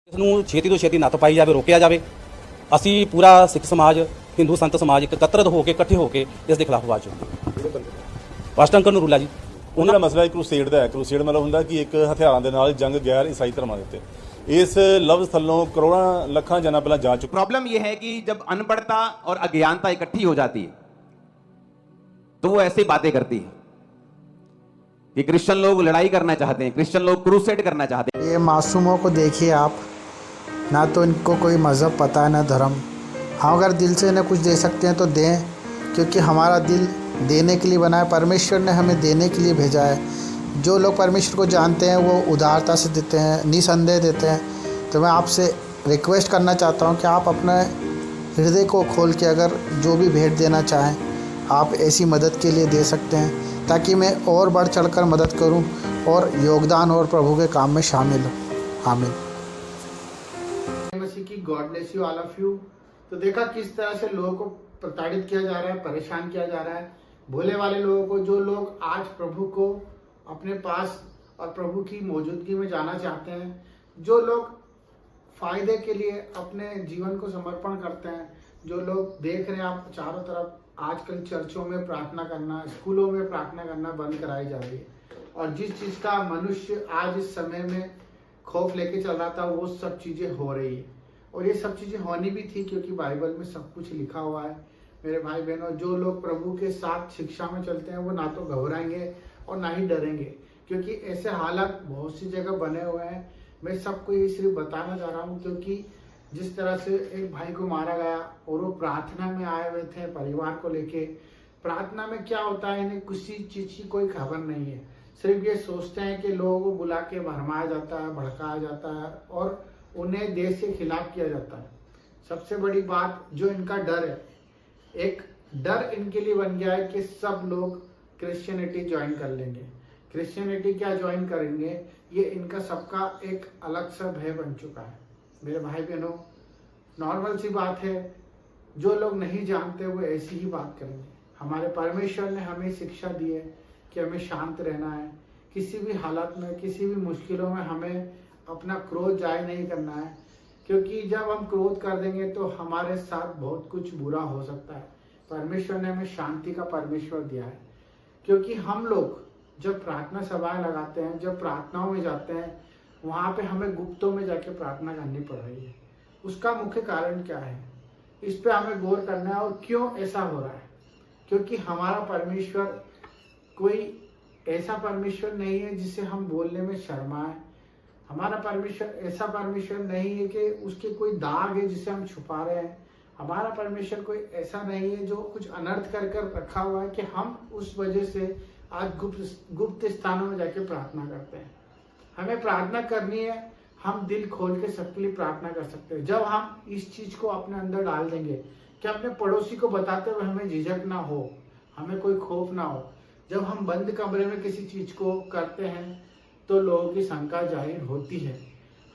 इसनूं छेती तो छेती नत्थ पाई जाए, रोकया जाए। असी पूरा सिख समाज, हिंदू संत समाज एकत्रित होकर इकट्ठे होकर इस खिलाफ आवाज चुकी। फस्ट अंकल नरूला जी ਉਹਨਾਂ ਦਾ ਮਸਲਾ ਕਰੂਸੇਡ ਦਾ ਹੈ। ਕਰੂਸੇਡ ਮਤਲਬ ਹੁੰਦਾ ਕਿ ਇੱਕ ਹਥਿਆਰਾਂ ਦੇ ਨਾਲ ਜੰਗ ਗੈਰ ਈਸਾਈ ਧਰਮਾਂ ਦੇ ਉੱਤੇ। ਇਸ ਲਫ਼ਜ਼ ਥੱਲੋਂ ਕਰੋੜਾਂ ਲੱਖਾਂ ਜਨਾਂ ਪਹਿਲਾਂ ਜਾ ਚੁੱਕੇ। प्रॉब्लम यह है कि जब अनपढ़ता और अज्ञानता इकट्ठी हो जाती है तो वो ऐसी बातें करती है कि क्रिश्चियन लोग लड़ाई करना चाहते हैं, क्रिश्चियन लोग क्रूसेड करना चाहते हैं। ये मासूमों को देखिए आप, ना तो इनको कोई मज़हब पता है ना धर्म। हाँ, अगर दिल से इन्हें कुछ दे सकते हैं तो दें, क्योंकि हमारा दिल देने के लिए बना है। परमेश्वर ने हमें देने के लिए भेजा है। जो लोग परमेश्वर को जानते हैं वो उदारता से देते हैं, निसंदेह देते हैं। तो मैं आपसे रिक्वेस्ट करना चाहता हूँ कि आप अपने हृदय को खोल के अगर जो भी भेंट देना चाहें आप ऐसी मदद के लिए दे सकते हैं, ताकि मैं और बढ़ चढ़कर मदद करूं और योगदान और प्रभु के काम में शामिल हूं। आमीन। मसीह की God bless you all of you. तो देखा किस तरह से लोगों को प्रताड़ित किया जा रहा है, परेशान किया जा रहा है, भोले वाले लोगों को, जो लोग आज प्रभु को अपने पास और प्रभु की मौजूदगी में जाना चाहते हैं, जो लोग फायदे के लिए अपने जीवन को समर्पण करते हैं, जो लोग देख रहे हैं आप चारों तरफ आजकल चर्चों में प्रार्थना करना, स्कूलों में प्रार्थना करना बंद कराई जा रही है। और जिस चीज़ का मनुष्य आज इस समय में खौफ लेके चल रहा था वो सब चीज़ें हो रही है। और ये सब चीज़ें होनी भी थी, क्योंकि बाइबल में सब कुछ लिखा हुआ है। मेरे भाई बहनों, जो लोग प्रभु के साथ शिक्षा में चलते हैं वो ना तो घबराएंगे और ना ही डरेंगे, क्योंकि ऐसे हालात बहुत सी जगह बने हुए हैं। मैं सबको ये सिर्फ बताना चाह रहा हूँ, क्योंकि जिस तरह से एक भाई को मारा गया और वो प्रार्थना में आए हुए थे परिवार को लेके। प्रार्थना में क्या होता है, इन्हें किसी चीज़ की कोई खबर नहीं है। सिर्फ ये सोचते हैं कि लोगों को बुला के भरमाया जाता है, भड़काया जाता है और उन्हें देश के खिलाफ किया जाता है। सबसे बड़ी बात जो इनका डर है, एक डर इनके लिए बन गया है कि सब लोग क्रिश्चियनिटी ज्वाइन कर लेंगे। क्रिश्चियनिटी क्या ज्वाइन करेंगे, ये इनका सबका एक अलग सा भय बन चुका है। मेरे भाई बहनों, नॉर्मल सी बात है, जो लोग नहीं जानते वो ऐसी ही बात करेंगे। हमारे परमेश्वर ने हमें शिक्षा दी है कि हमें शांत रहना है, किसी भी हालत में, किसी भी मुश्किलों में हमें अपना क्रोध जाहिर नहीं करना है, क्योंकि जब हम क्रोध कर देंगे तो हमारे साथ बहुत कुछ बुरा हो सकता है। परमेश्वर ने हमें शांति का परमेश्वर दिया है, क्योंकि हम लोग जब प्रार्थना सभाएं लगाते हैं, जब प्रार्थनाओं में जाते हैं, वहाँ पे हमें गुप्तों में जाके प्रार्थना करनी पड़ रही है। उसका मुख्य कारण क्या है, इस पे हमें गौर करना है। और क्यों ऐसा हो रहा है, क्योंकि हमारा परमेश्वर कोई ऐसा परमेश्वर नहीं है जिसे हम बोलने में शर्माएं। हमारा परमेश्वर ऐसा परमेश्वर नहीं है कि उसके कोई दाग है जिसे हम छुपा रहे हैं। हमारा परमेश्वर कोई ऐसा नहीं है जो कुछ अनर्थ कर कर रखा हुआ है कि हम उस वजह से आज गुप्त स्थानों में जाके प्रार्थना करते हैं। हमें प्रार्थना करनी है, हम दिल खोल के सबके लिए प्रार्थना कर सकते हैं। जब हम इस चीज को अपने अंदर डाल देंगे कि अपने पड़ोसी को बताते हुए हमें झिझक ना हो, हमें कोई खौफ ना हो। जब हम बंद कमरे में किसी चीज को करते हैं तो लोगों की शंका जाहिर होती है।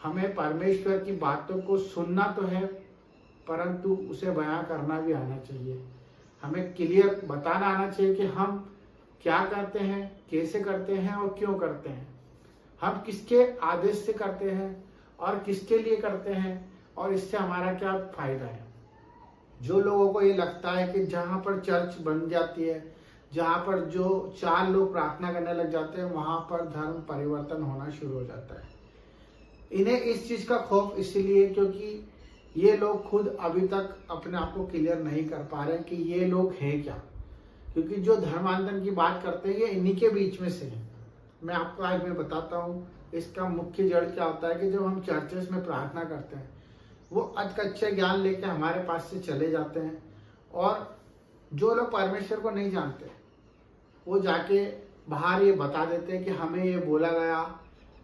हमें परमेश्वर की बातों को सुनना तो है, परंतु उसे बयां करना भी आना चाहिए। हमें क्लियर बताना आना चाहिए कि हम क्या करते हैं, कैसे करते हैं और क्यों करते हैं। हम किसके आदेश से करते हैं और किसके लिए करते हैं और इससे हमारा क्या फायदा है। जो लोगों को ये लगता है कि जहाँ पर चर्च बन जाती है, जहाँ पर जो 4 लोग प्रार्थना करने लग जाते हैं, वहाँ पर धर्म परिवर्तन होना शुरू हो जाता है। इन्हें इस चीज़ का खौफ इसलिए क्योंकि ये लोग खुद अभी तक अपने आप को क्लियर नहीं कर पा रहे कि ये लोग हैं क्या। क्योंकि जो धर्मांतरण की बात करते हैं ये इन्हीं के बीच में से है। मैं आपको आज मैं बताता हूँ इसका मुख्य जड़ क्या होता है कि जब हम चर्चेस में प्रार्थना करते हैं, वो अधकच्चे ज्ञान लेके हमारे पास से चले जाते हैं। और जो लोग परमेश्वर को नहीं जानते वो जाके बाहर ये बता देते हैं कि हमें ये बोला गया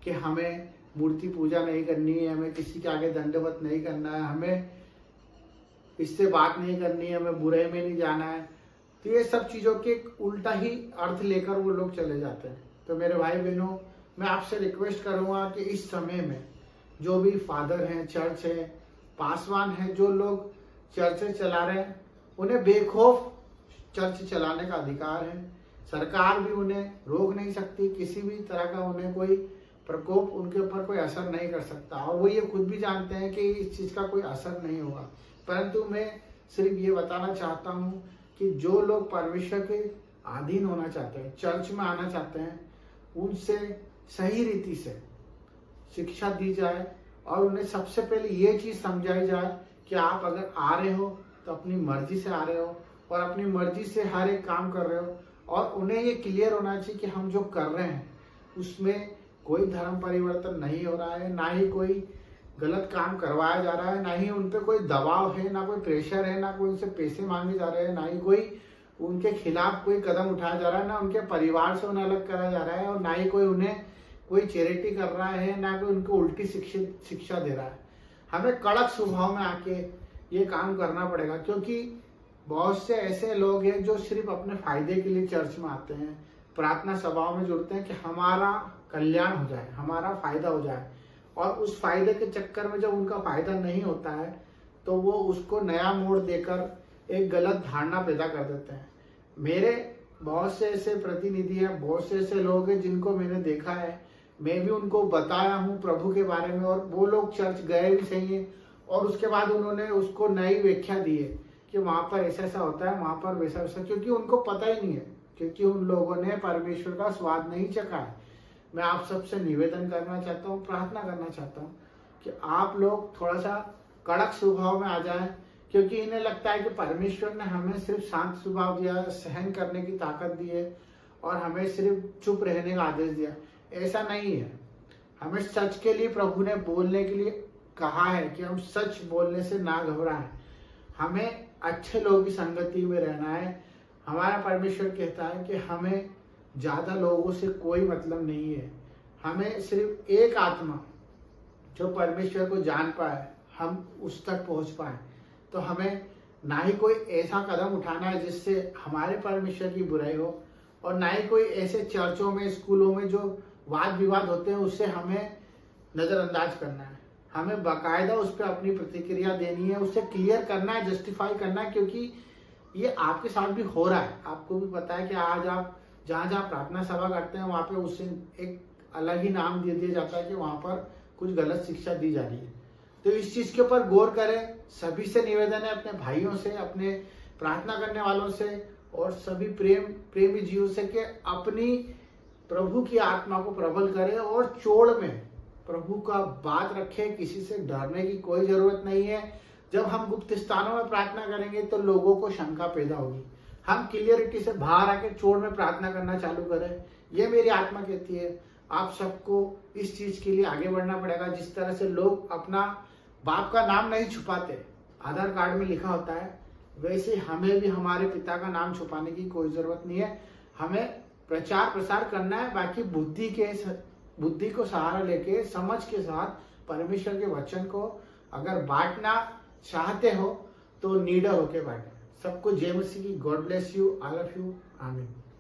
कि हमें मूर्ति पूजा नहीं करनी है, हमें किसी के आगे दंडवत नहीं करना है, हमें इससे बात नहीं करनी है, हमें बुराई में नहीं जाना है। तो ये सब चीज़ों के उल्टा ही अर्थ लेकर वो लोग चले जाते हैं। तो मेरे भाई बहनों, मैं आपसे रिक्वेस्ट करूँगा कि इस समय में जो भी फादर हैं, चर्च है, पासवान हैं, जो लोग चर्चें चला रहे हैं, उन्हें बेखौफ चर्च चलाने का अधिकार है। सरकार भी उन्हें रोक नहीं सकती, किसी भी तरह का उन्हें कोई प्रकोप उनके ऊपर कोई असर नहीं कर सकता, और वो ये खुद भी जानते हैं कि इस चीज़ का कोई असर नहीं होगा। परंतु मैं सिर्फ ये बताना चाहता हूँ कि जो लोग परमेश्वर के अधीन होना चाहते हैं, चर्च में आना चाहते हैं, उनसे सही रीति से शिक्षा दी जाए और उन्हें सबसे पहले ये चीज़ समझाई जाए कि आप अगर आ रहे हो तो अपनी मर्जी से आ रहे हो और अपनी मर्जी से हर एक काम कर रहे हो, और उन्हें ये क्लियर होना चाहिए कि हम जो कर रहे हैं उसमें कोई धर्म परिवर्तन नहीं हो रहा है, ना ही कोई गलत काम करवाया जा रहा है, ना ही उन पे कोई दबाव है, ना कोई प्रेशर है, ना कोई उनसे पैसे मांगे जा रहे हैं, ना ही कोई उनके खिलाफ कोई कदम उठाया जा रहा है, ना उनके परिवार से उन्हें अलग करा जा रहा है, और ना ही कोई उन्हें कोई चैरिटी कर रहा है, ना कोई उनको उल्टी शिक्षा दे रहा है। हमें कड़क स्वभाव में आके ये काम करना पड़ेगा, क्योंकि बहुत से ऐसे लोग हैं जो सिर्फ अपने फायदे के लिए चर्च में आते हैं, प्रार्थना सभाओं में जुड़ते हैं कि हमारा कल्याण हो जाए, हमारा फायदा हो जाए, और उस फायदे के चक्कर में जब उनका फायदा नहीं होता है तो वो उसको नया मोड़ देकर एक गलत धारणा पैदा कर देते हैं। मेरे बहुत से ऐसे प्रतिनिधि हैं, बहुत से ऐसे लोग हैं जिनको मैंने देखा है, मैं भी उनको बताया हूँ प्रभु के बारे में, और वो लोग चर्च गए भी सही है और उसके बाद उन्होंने उसको नई व्याख्या दी है कि वहाँ पर ऐसा ऐसा होता है, वहाँ पर वैसा वैसा, क्योंकि उनको पता ही नहीं है, क्योंकि उन लोगों ने परमेश्वर का स्वाद नहीं चखा है। मैं आप सबसे निवेदन करना चाहता हूँ, प्रार्थना करना चाहता हूँ कि आप लोग थोड़ा सा कड़क स्वभाव में आ जाएं, क्योंकि इन्हें लगता है कि परमेश्वर ने हमें सिर्फ शांत स्वभाव दिया, सहन करने की ताकत दी है और हमें सिर्फ चुप रहने का आदेश दिया। ऐसा नहीं है। हमें सच के लिए प्रभु ने बोलने के लिए कहा है कि हम सच बोलने से ना घबराएं, हमें अच्छे लोगों की संगति में रहना है। हमारा परमेश्वर कहता है कि हमें ज़्यादा लोगों से कोई मतलब नहीं है, हमें सिर्फ एक आत्मा जो परमेश्वर को जान पाए, हम उस तक पहुंच पाए। तो हमें ना ही कोई ऐसा कदम उठाना है जिससे हमारे परमेश्वर की बुराई हो, और ना ही कोई ऐसे चर्चों में, स्कूलों में जो वाद विवाद होते हैं उससे हमें नज़रअंदाज करना है। हमें बाकायदा उस पर अपनी प्रतिक्रिया देनी है, उससे क्लियर करना है, जस्टिफाई करना है, क्योंकि ये आपके साथ भी हो रहा है। आपको भी पता है कि आज आप जहाँ जहाँ प्रार्थना सभा करते हैं वहाँ पे उससे एक अलग ही नाम दे दिया जाता है कि वहाँ पर कुछ गलत शिक्षा दी जा रही है। तो इस चीज़ के ऊपर गौर करें। सभी से निवेदन है, अपने भाइयों से, अपने प्रार्थना करने वालों से और सभी प्रेमी जीवों से, कि अपनी प्रभु की आत्मा को प्रबल करें और चोड़ में प्रभु का बात रखें। किसी से डरने की कोई जरूरत नहीं है। जब हम गुप्त स्थानों में प्रार्थना करेंगे तो लोगों को शंका पैदा होगी। हम क्लियरिटी से बाहर आके चोड़ में प्रार्थना करना चालू करें। ये मेरी आत्मा कहती है। आप सबको इस चीज के लिए आगे बढ़ना पड़ेगा। जिस तरह से लोग अपना बाप का नाम नहीं छुपाते, आधार कार्ड में लिखा होता है, वैसे हमें भी हमारे पिता का नाम छुपाने की कोई जरूरत नहीं है। हमें प्रचार प्रसार करना है। बाकी बुद्धि को सहारा लेके, समझ के साथ परमेश्वर के वचन को अगर बांटना चाहते हो तो निडर होके बांटे। सबको जय मसीह की। God bless you, I love you, आमीन।